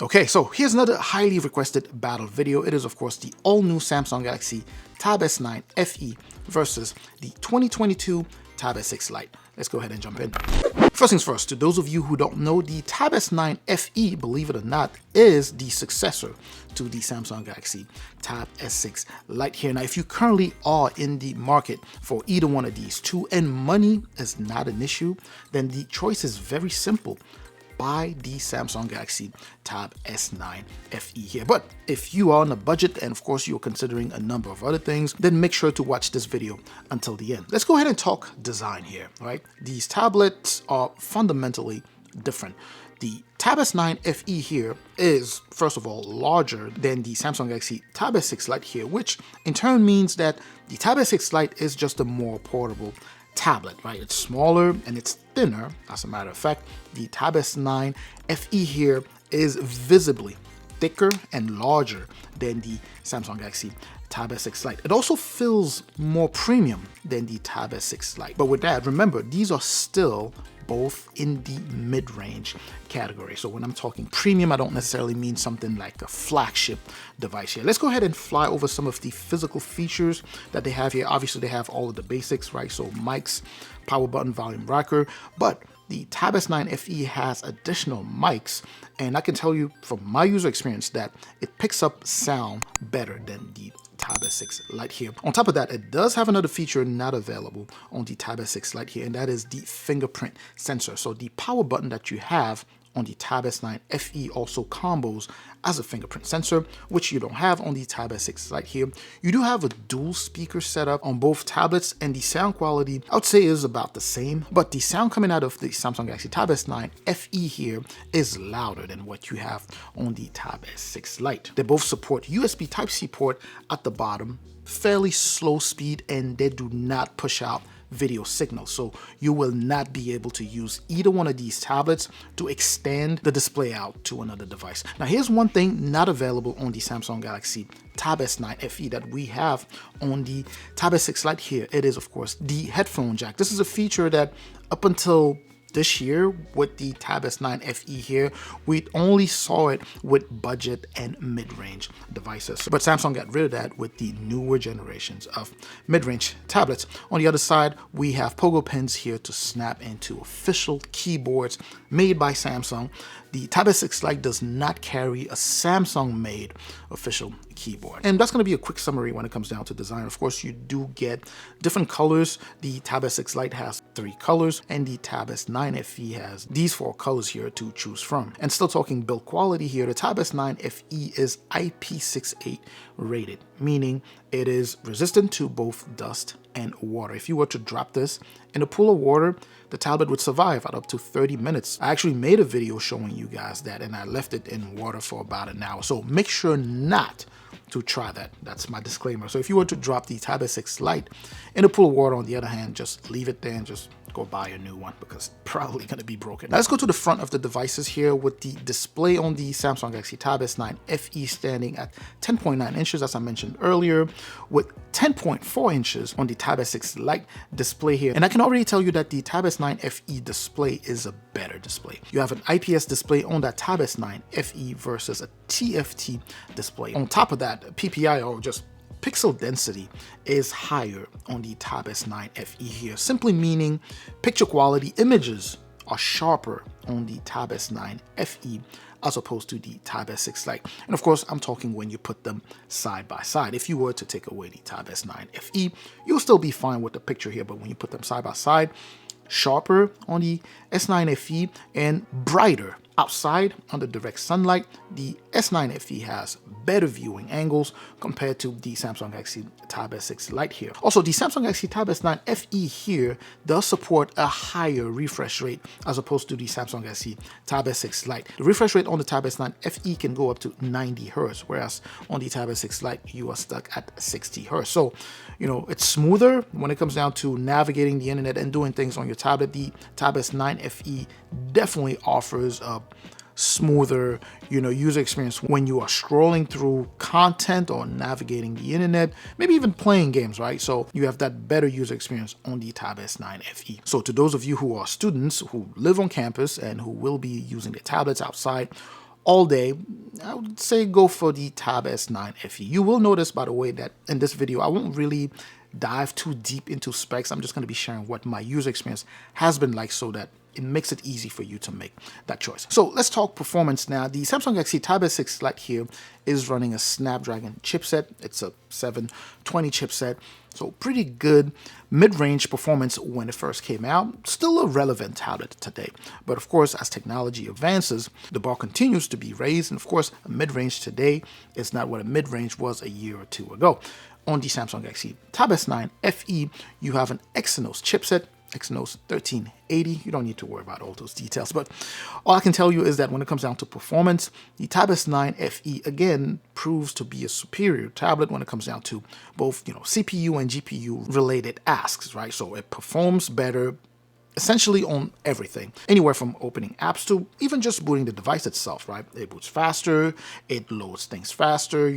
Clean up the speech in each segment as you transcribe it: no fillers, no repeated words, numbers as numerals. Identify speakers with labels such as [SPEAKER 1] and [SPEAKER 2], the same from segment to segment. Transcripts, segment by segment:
[SPEAKER 1] Okay, so here's another highly requested battle video. It is, of course, the all-new Samsung Galaxy Tab S9 FE versus the 2022 Tab S6 Lite. Let's go ahead and jump in. First things first, to those of you who don't know, the Tab S9 FE, believe it or not, is the successor to the Samsung Galaxy Tab S6 Lite here. Now, if you currently are in the market for either one of these two and money is not an issue, then the choice is very simple. Buy the Samsung Galaxy Tab S9 FE here. But if you are on a budget and of course you're considering a number of other things, then make sure to watch this video until the end. Let's go ahead and talk design here, right? These tablets are fundamentally different. The Tab S9 FE here is, first of all, larger than the Samsung Galaxy Tab S6 Lite here, which in turn means that the Tab S6 Lite is just a more portable tablet, right? It's smaller and it's thinner. As a matter of fact, the Tab S9 FE here is visibly thicker and larger than the Samsung Galaxy Tab S6 Lite. It also feels more premium than the Tab S6 Lite. But with that, remember, these are still both in the mid-range category. So when I'm talking premium, I don't necessarily mean something like a flagship device here. Let's go ahead and fly over some of the physical features that they have here. Obviously, they have all of the basics, right? So mics, power button, volume rocker, but the Tab S9 FE has additional mics, and I can tell you from my user experience that it picks up sound better than the Tab S6 Lite here. On top of that, it does have another feature not available on the Tab S6 Lite here, and that is the fingerprint sensor. So the power button that you have on the Tab S9 FE also combos as a fingerprint sensor, which you don't have on the Tab S6 Lite here. You do have a dual speaker setup on both tablets, and the sound quality, I would say, is about the same, but the sound coming out of the Samsung Galaxy Tab S9 FE here is louder than what you have on the Tab S6 Lite. They both support USB Type-C port at the bottom, fairly slow speed, and they do not push out video signal, so you will not be able to use either one of these tablets to extend the display out to another device. Now, here's one thing not available on the Samsung Galaxy Tab S9 FE that we have on the Tab S6 Lite here. It is, of course, the headphone jack. This is a feature that up until this year with the Tab S9 FE here, we only saw it with budget and mid-range devices. But Samsung got rid of that with the newer generations of mid-range tablets. On the other side, we have pogo pins here to snap into official keyboards made by Samsung. The Tab S6 Lite does not carry a Samsung-made official keyboard. And that's going to be a quick summary when it comes down to design. Of course, you do get different colors. The Tab S6 Lite has 3 colors, and the Tab S9 FE has these 4 colors here to choose from. And still talking build quality here, the Tab S9 FE is IP68 rated, meaning it is resistant to both dust and water. If you were to drop this in a pool of water, the tablet would survive at up to 30 minutes. I actually made a video showing you guys that, and I left it in water for about an hour. So make sure not to try that. That's my disclaimer. So if you were to drop the Tab S6 Lite in a pool of water, on the other hand, just leave it there and just go buy a new one because it's probably going to be broken. Now let's go to the front of the devices here with the display on the Samsung Galaxy Tab S9 FE standing at 10.9 inches, as I mentioned earlier, with 10.4 inches on the Tab S6 Lite display here. And I can already tell you that the Tab S9 FE display is a better display. You have an IPS display on that Tab S9 FE versus a TFT display. On top of that, PPI, or just pixel density, is higher on the Tab S9 FE here, simply meaning picture quality images are sharper on the Tab S9 FE as opposed to the Tab S6 Lite. And of course, I'm talking when you put them side by side. If you were to take away the Tab S9 FE, you'll still be fine with the picture here, but when you put them side by side, sharper on the S9 FE and brighter outside under direct sunlight. The S9 FE has better viewing angles compared to the Samsung Galaxy Tab S6 Lite here. Also, the Samsung Galaxy Tab S9 FE here does support a higher refresh rate as opposed to the Samsung Galaxy Tab S6 Lite. The refresh rate on the Tab S9 FE can go up to 90 Hz, whereas on the Tab S6 Lite, you are stuck at 60 Hz. So, you know, it's smoother when it comes down to navigating the internet and doing things on your tablet. The Tab S9 FE definitely offers a smoother, user experience when you are scrolling through content or navigating the internet, maybe even playing games, right? So you have that better user experience on the Tab S9 FE. So to those of you who are students who live on campus and who will be using their tablets outside, all day, I would say go for the Tab S9 FE. You will notice, by the way, that in this video, I won't really dive too deep into specs. I'm just going to be sharing what my user experience has been like so that it makes it easy for you to make that choice. So let's talk performance now. The Samsung Galaxy Tab S6 Lite here is running a Snapdragon chipset. It's a 720 chipset. So pretty good mid-range performance when it first came out. Still a relevant tablet today. But of course, as technology advances, the bar continues to be raised. And of course, a mid-range today is not what a mid-range was a year or two ago. On the Samsung Galaxy Tab S9 FE, you have an Exynos chipset, Exynos 1380. You don't need to worry about all those details, but all I can tell you is that when it comes down to performance, the Tab S9 FE again proves to be a superior tablet when it comes down to both, CPU and GPU related asks, right? So it performs better essentially on everything, anywhere from opening apps to even just booting the device itself, right? It boots faster, it loads things faster,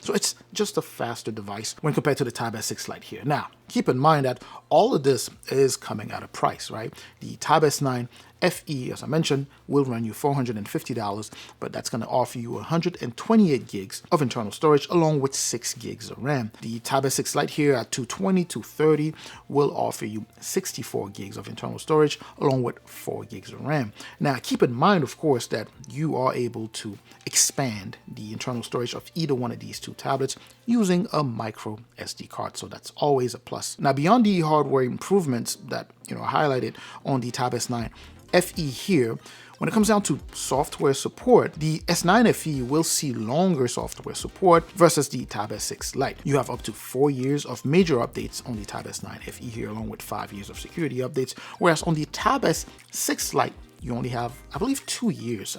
[SPEAKER 1] so it's just a faster device when compared to the Tab S6 Lite here. Now, keep in mind that all of this is coming at a price, right? The Tab S9 FE, as I mentioned, will run you $450, but that's going to offer you 128 gigs of internal storage along with 6 gigs of RAM. The Tab S6 Lite here at 220, 230 will offer you 64 gigs of internal storage along with 4 gigs of RAM. Now, keep in mind, of course, that you are able to expand the internal storage of either one of these two tablets using a micro SD card, so that's always a plus. Now, beyond the hardware improvements that highlighted on the Tab S9 FE here, when it comes down to software support, the S9 FE will see longer software support versus the Tab S6 Lite. You have up to 4 years of major updates on the Tab S9 FE here, along with 5 years of security updates, whereas on the Tab S6 Lite, you only have, I believe, 2 years.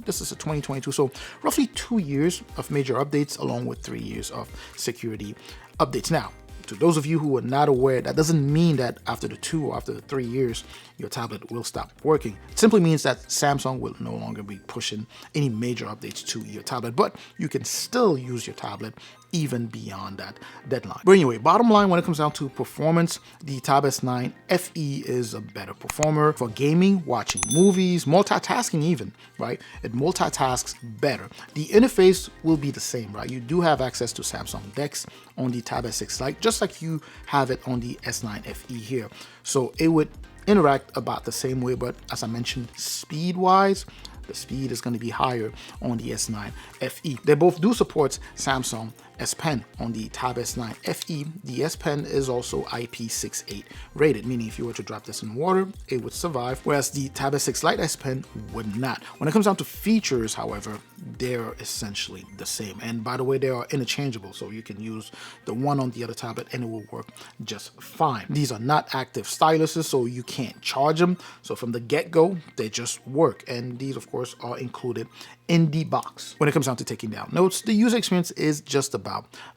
[SPEAKER 1] This is a 2022, so roughly 2 years of major updates along with 3 years of security updates. Now, to those of you who are not aware, that doesn't mean that after the 2 or after the 3 years, your tablet will stop working. It simply means that Samsung will no longer be pushing any major updates to your tablet, but you can still use your tablet even beyond that deadline. But anyway, bottom line, when it comes down to performance, the Tab S9 FE is a better performer for gaming, watching movies, multitasking even, right? It multitasks better. The interface will be the same, right? You do have access to Samsung DeX on the Tab S6 Lite, just like you have it on the S9 FE here. So it would interact about the same way, but as I mentioned, speed-wise, the speed is going to be higher on the S9 FE. They both do support Samsung S Pen on the Tab S9 FE. The S Pen is also IP68 rated, meaning if you were to drop this in water, it would survive, whereas the Tab S6 Lite S Pen would not. When it comes down to features, however, they're essentially the same. And by the way, they are interchangeable, so you can use the one on the other tablet and it will work just fine. These are not active styluses, so you can't charge them. So from the get-go, they just work. And these, of course, are included in the box. When it comes down to taking down notes, the user experience is just about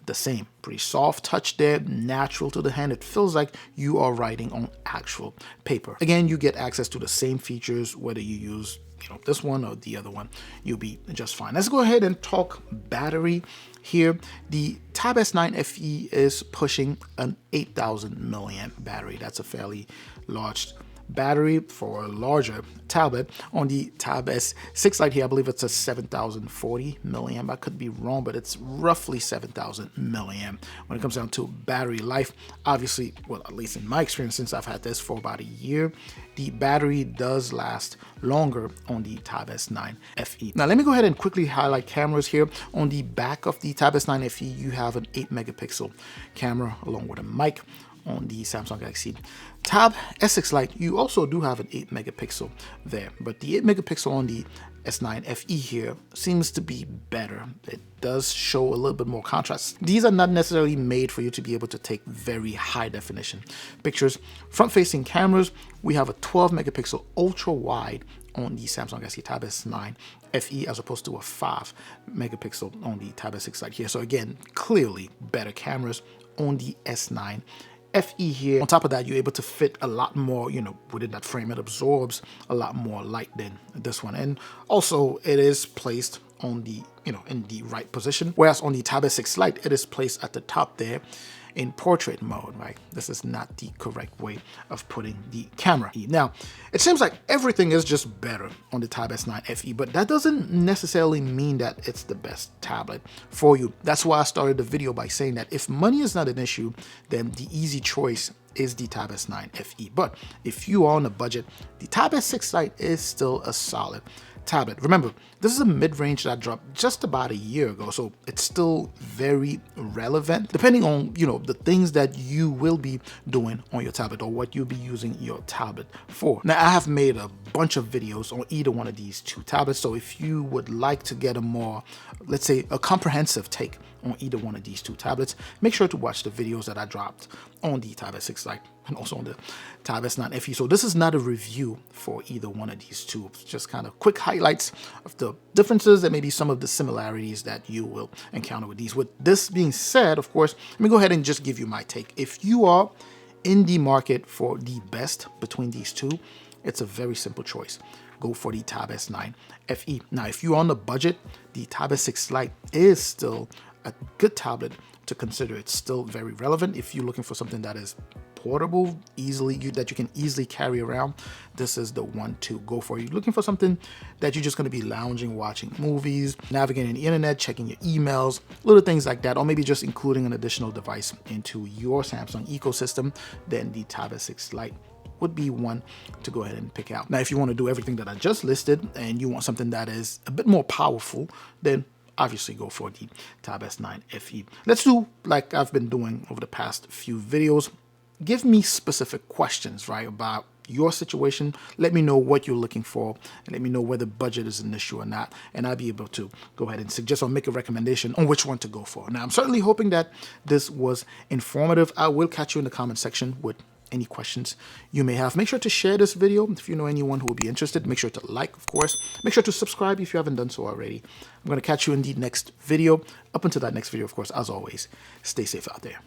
[SPEAKER 1] the same. Pretty soft touch there, natural to the hand. It feels like you are writing on actual paper. Again, you get access to the same features, whether you use this one or the other one, you'll be just fine. Let's go ahead and talk battery here. The Tab S9 FE is pushing an 8,000 milliamp battery. That's a fairly large battery for a larger tablet. On the Tab S6 Lite here, I believe it's a 7,040 milliamp. I could be wrong, but it's roughly 7,000 milliamp. When it comes down to battery life, obviously, well, at least in my experience, since I've had this for about a year, the battery does last longer on the Tab S9 FE. Now, let me go ahead and quickly highlight cameras here. On the back of the Tab S9 FE, you have an 8 megapixel camera along with a mic. On the Samsung Galaxy Tab S6 Lite, you also do have an 8 megapixel there, but the 8 megapixel on the S9 FE here seems to be better. It does show a little bit more contrast. These are not necessarily made for you to be able to take very high definition pictures. Front-facing cameras, we have a 12 megapixel ultra wide on the Samsung Galaxy Tab S9 FE as opposed to a 5 megapixel on the Tab S6 Lite here. So again, clearly better cameras on the S9 FE here. On top of that, you're able to fit a lot more, within that frame. It absorbs a lot more light than this one. And also, it is placed on the, in the right position. Whereas on the Tab S6 Lite, it is placed at the top there in portrait mode, right? This is not the correct way of putting the camera. Now, it seems like everything is just better on the Tab S9 FE, but that doesn't necessarily mean that it's the best tablet for you. That's why I started the video by saying that if money is not an issue, then the easy choice is the Tab S9 FE. But if you are on a budget, the Tab S6 Lite is still a solid tablet. Remember, this is a mid-range that dropped just about a year ago, so it's still very relevant depending on, the things that you will be doing on your tablet or what you'll be using your tablet for. Now, I have made a bunch of videos on either one of these two tablets, so if you would like to get a more, let's say, a comprehensive take on either one of these two tablets, make sure to watch the videos that I dropped on the Tab S6 Lite and also on the Tab S9 FE. So this is not a review for either one of these two. It's just kind of quick highlights of the differences and maybe some of the similarities that you will encounter with these. With this being said, of course, let me go ahead and just give you my take. If you are in the market for the best between these two, it's a very simple choice. Go for the Tab S9 FE. Now, if you're on the budget, the Tab S6 Lite is still a good tablet to consider. It's still very relevant. If you're looking for something that is portable, that you can easily carry around, this is the one to go for. You're looking for something that you're just going to be lounging, watching movies, navigating the internet, checking your emails, little things like that, or maybe just including an additional device into your Samsung ecosystem, then the Tab S6 Lite would be one to go ahead and pick out. Now, if you want to do everything that I just listed and you want something that is a bit more powerful, then obviously go for the Tab S9 FE. Let's do like I've been doing over the past few videos. Give me specific questions, right, about your situation. Let me know what you're looking for and let me know whether budget is an issue or not, and I'll be able to go ahead and suggest or make a recommendation on which one to go for. Now, I'm certainly hoping that this was informative. I will catch you in the comment section with any questions you may have. Make sure to share this video if you know anyone who will be interested. Make sure to like, of course. Make sure to subscribe if you haven't done so already. I'm going to catch you in the next video. Up until that next video, of course, as always, stay safe out there.